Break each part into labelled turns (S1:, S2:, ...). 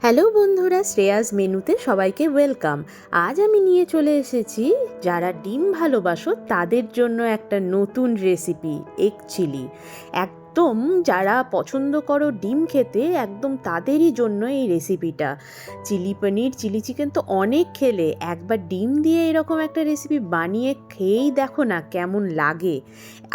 S1: Hello বন্ধুরা, শ্রেয়াস মেনুতে সবাইকে ওয়েলকাম। আজ আমি নিয়ে চলে এসেছি যারা ডিম ভালোবাসো তাদের জন্য একটা নতুন রেসিপি, এগ চিলি। একদম যারা পছন্দ করো ডিম খেতে, একদম তাদেরই জন্য এই রেসিপিটা। চিলি পনির, চিলি চিকেন তো অনেক খেলে, একবার ডিম দিয়ে এরকম একটা রেসিপি বানিয়ে খেয়েই দেখো না কেমন লাগে।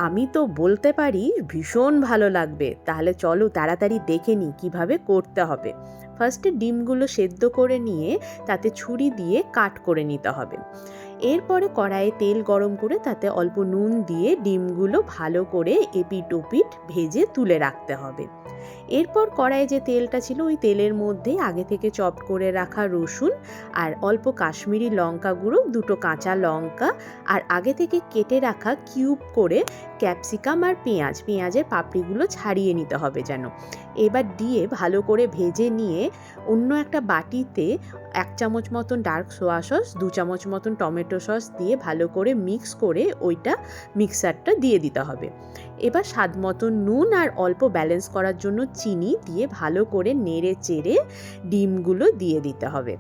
S1: আমি তো বলতে পারি ভীষণ ভালো লাগবে। তাহলে চলো তাড়াতাড়ি দেখে নিই কীভাবে করতে হবে। ফার্স্টে ডিমগুলো সেদ্ধ করে নিয়ে তাতে ছুরি দিয়ে কাট করে নিতে হবে। এরপরে কড়াইয়ে তেল গরম করে তাতে অল্প নুন দিয়ে ডিমগুলো ভালো করে এপিট ওপিট ভেজে তুলে রাখতে হবে। এরপর কড়াইয়ে যে তেলটা ছিল ওই তেলের মধ্যে আগে থেকে চপ করে রাখা রসুন আর অল্প কাশ্মীরি লঙ্কা গুঁড়ো, দুটো কাঁচা লঙ্কা আর আগে থেকে কেটে রাখা কিউব করে ক্যাপসিকাম আর পেঁয়াজের পাপড়িগুলো ছাড়িয়ে নিতে হবে যেন। এবার দিয়ে ভালো করে ভেজে নিয়ে অন্য একটা বাটিতে 1 চামচ মতন ডার্ক সোয়া সস, 2 চামচ মতন টমেটো সস দিয়ে ভালো করে মিক্স করে ওইটা মিক্সারটা দিয়ে দিতে হবে। এবার স্বাদ মতন নুন আর অল্প ব্যালেন্স করার জন্য চিনি দিয়ে ভালো করে নেড়ে চেড়ে ডিমগুলো দিয়ে দিতে হবে।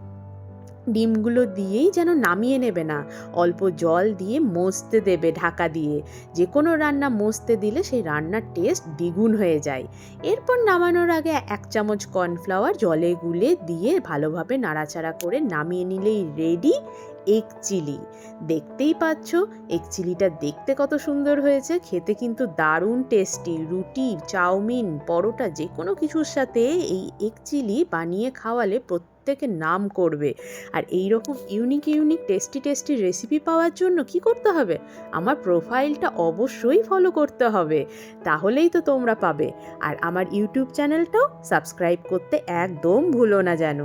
S1: ডিমগুলো দিয়েই যেন নামিয়ে নেবে না, অল্প জল দিয়ে মজতে দেবে ঢাকা দিয়ে। যে কোনো রান্না মজতে দিলে সেই রান্নার টেস্ট দ্বিগুণ হয়ে যায়। এরপর নামানোর আগে 1 চামচ কর্নফ্লাওয়ার জলে গুলে দিয়ে ভালোভাবে নাড়াচাড়া করে নামিয়ে নিলেই রেডি এগ চিলি। দেখতেই পাচ্ছ এগ চিলিটা দেখতে কত সুন্দর হয়েছে, খেতে কিন্তু দারুণ টেস্টি। রুটি, চাউমিন, পরোটা যে কোনো কিছুর সাথে এই এগ চিলি বানিয়ে খাওয়ালে প্রত্যেকে নাম করবে। আর এই রকম ইউনিক টেস্টি রেসিপি পাওয়ার জন্য কি করতে হবে? আমার প্রোফাইলটা অবশ্যই ফলো করতে হবে, তাহলেই তো তোমরা পাবে। আর আমার ইউটিউব চ্যানেলটাও সাবস্ক্রাইব করতে একদম ভুলো না যেন।